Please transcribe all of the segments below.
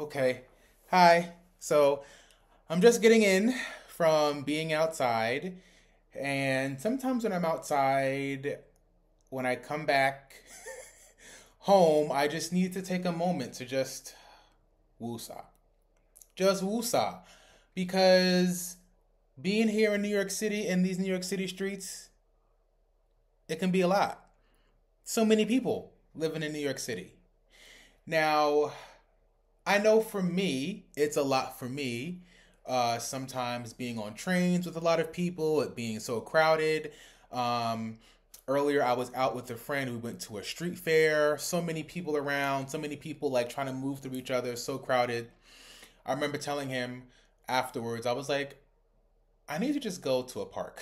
Okay. Hi. So I'm just getting in from being outside, and sometimes when I'm outside, when I come back home, I just need to take a moment to just woosah. Just woosah. Because being here in New York City, in these New York City streets, it can be a lot. So many people living in New York City. Now, I know for me, it's a lot for me. Sometimes being on trains with a lot of people, it being so crowded. Um, Earlier, I was out with a friend who went to a street fair. So many people around, so many people like trying to move through each other, so crowded. I remember telling him afterwards, I was like, I need to just go to a park.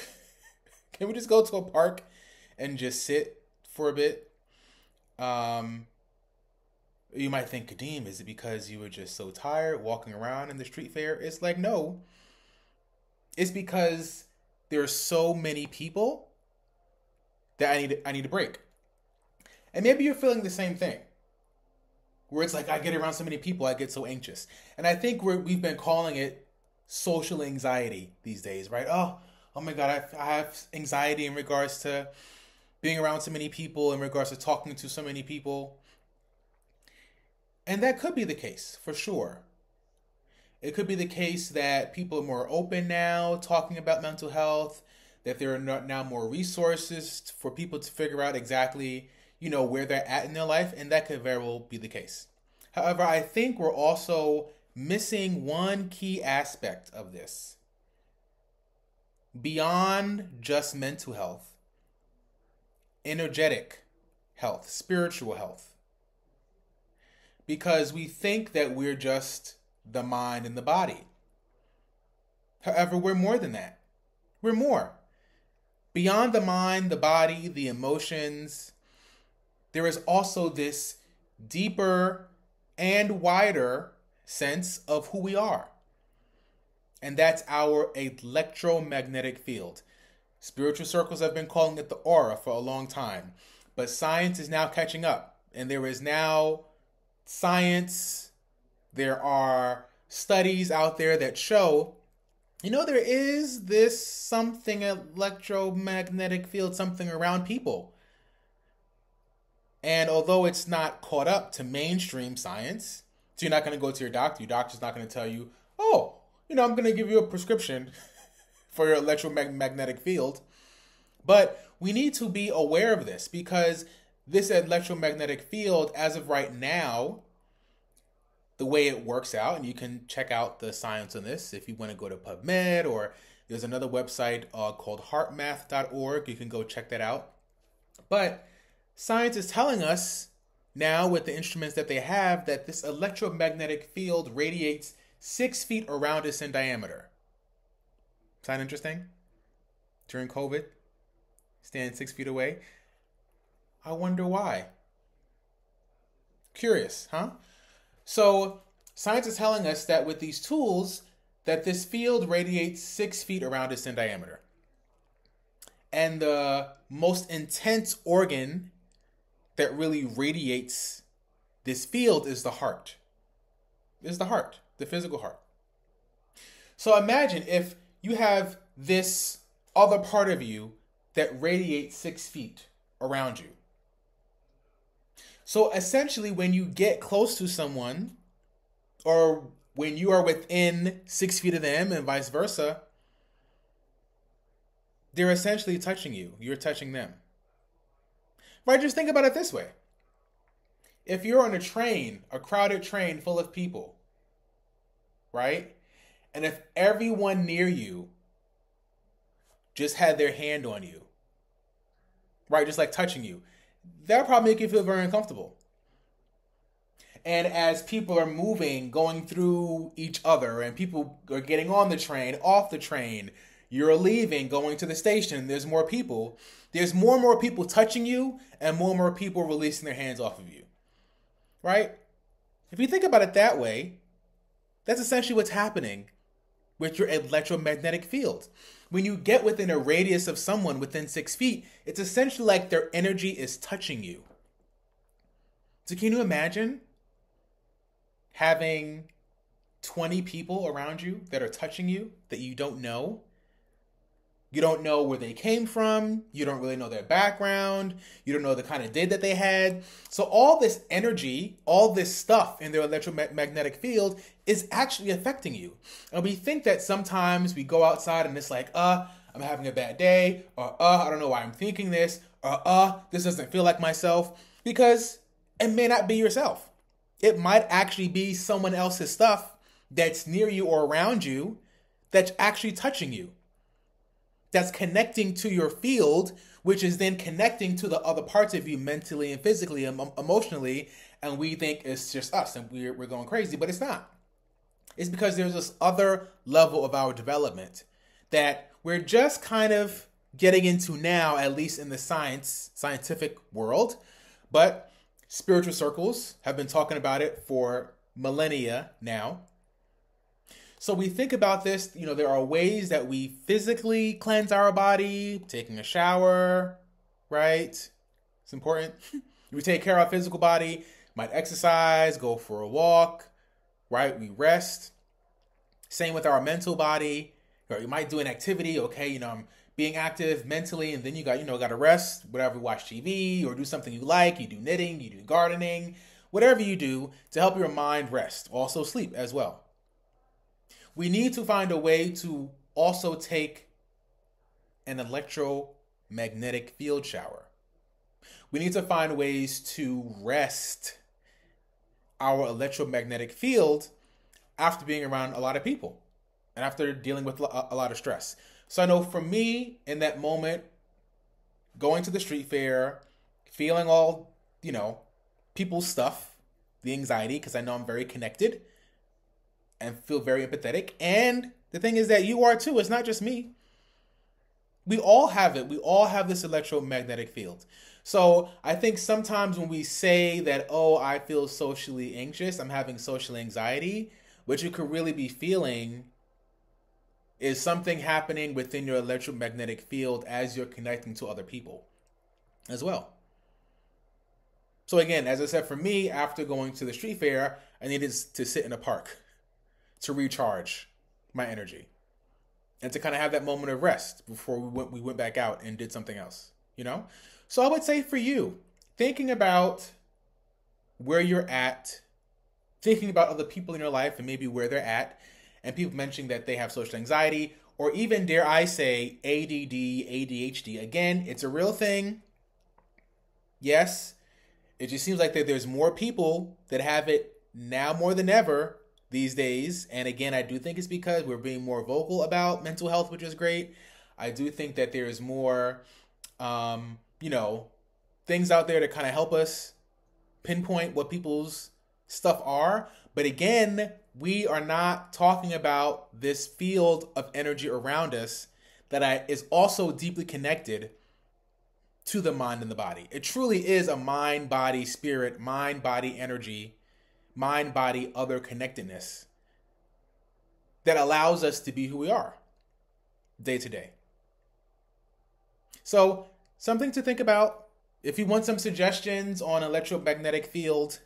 Can we just go to a park and just sit for a bit? Um, You might think, Kadeem, is it because you were just so tired walking around in the street fair? It's like, no, it's because there are so many people that I need a break. And maybe you're feeling the same thing, where it's like I get around so many people, I get so anxious. And I think we've been calling it social anxiety these days, right? Oh my God, I have anxiety in regards to being around so many people, in regards to talking to so many people. And that could be the case, for sure. It could be the case that people are more open now talking about mental health, that there are now more resources for people to figure out exactly, where they're at in their life, and that could very well be the case. However, I think we're also missing one key aspect of this. Beyond just mental health, energetic health, spiritual health. Because we think that we're just the mind and the body. However, we're more than that. We're more. Beyond the mind, the body, the emotions, there is also this deeper and wider sense of who we are. And that's our electromagnetic field. Spiritual circles have been calling it the aura for a long time. But science is now catching up. And there is now science, there are studies out there that show, there is this something electromagnetic field, something around people. And although it's not caught up to mainstream science, so you're not going to go to your doctor, your doctor's not going to tell you, oh, I'm going to give you a prescription for your electromagnetic field. But we need to be aware of this because this electromagnetic field, as of right now, the way it works out, and you can check out the science on this if you want to go to PubMed, or there's another website called heartmath.org. You can go check that out. But science is telling us now with the instruments that they have that this electromagnetic field radiates 6 feet around us in diameter. Sound interesting? During COVID, stand 6 feet away. I wonder why. Curious, huh? So science is telling us that with these tools, that this field radiates 6 feet around us in diameter. And the most intense organ that really radiates this field is the heart. Is the heart, the physical heart. So imagine if you have this other part of you that radiates 6 feet around you. So essentially, when you get close to someone, or when you are within 6 feet of them and vice versa, they're essentially touching you. You're touching them. Right? Just think about it this way. If you're on a train, a crowded train full of people, right? And if everyone near you just had their hand on you, right? Just like touching you, that'll probably make you feel very uncomfortable. And as people are moving, going through each other, and people are getting on the train, off the train, you're leaving, going to the station, there's more people. There's more and more people touching you, and more people releasing their hands off of you. Right? If you think about it that way, that's essentially what's happening with your electromagnetic field. When you get within a radius of someone within 6 feet, it's essentially like their energy is touching you. So can you imagine having 20 people around you that are touching you that you don't know. You don't know where they came from. You don't really know their background. You don't know the kind of day that they had. So all this energy, all this stuff in their electromagnetic field is actually affecting you. And we think that sometimes we go outside and it's like, I'm having a bad day, or I don't know why I'm thinking this, or this doesn't feel like myself, because it may not be yourself. It might actually be someone else's stuff that's near you or around you that's actually touching you. That's connecting to your field, which is then connecting to the other parts of you mentally and physically and emotionally, and we think it's just us and we're going crazy, but it's not. It's because there's this other level of our development that we're just kind of getting into now, at least in the scientific world, but spiritual circles have been talking about it for millennia now. So we think about this, there are ways that we physically cleanse our body, taking a shower, right? It's important. We take care of our physical body, might exercise, go for a walk, right? We rest. Same with our mental body. Or you might do an activity, okay, I'm being active mentally, and then you got to rest, whatever, watch TV or do something you like, you do knitting, you do gardening, whatever you do to help your mind rest. Also sleep as well. We need to find a way to also take an electromagnetic field shower. We need to find ways to rest our electromagnetic field after being around a lot of people and after dealing with a lot of stress. So I know for me, in that moment, going to the street fair, feeling all, people's stuff, the anxiety, because I know I'm very connected and feel very empathetic. And the thing is that you are too. It's not just me. We all have it. We all have this electromagnetic field. So I think sometimes when we say that, I feel socially anxious, I'm having social anxiety, what you could really be feeling is something happening within your electromagnetic field as you're connecting to other people as well. So again, as I said, for me, after going to the street fair, I needed to sit in a park to recharge my energy and to kind of have that moment of rest before we went back out and did something else, So I would say for you, thinking about where you're at, thinking about other people in your life and maybe where they're at, and people mentioning that they have social anxiety, or even, dare I say, ADD, ADHD. Again, it's a real thing. Yes, it just seems like that there's more people that have it now more than ever these days. And again, I do think it's because we're being more vocal about mental health, which is great. I do think that there's more, things out there to kind of help us pinpoint what people's stuff are. But again, we are not talking about this field of energy around us that is also deeply connected to the mind and the body. It truly is a mind, body, spirit, mind, body, energy, mind, body, other connectedness that allows us to be who we are day to day. So something to think about. If you want some suggestions on electromagnetic field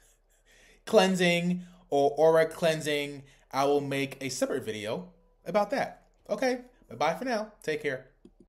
cleansing or aura cleansing, I will make a separate video about that. Okay, bye for now. Take care.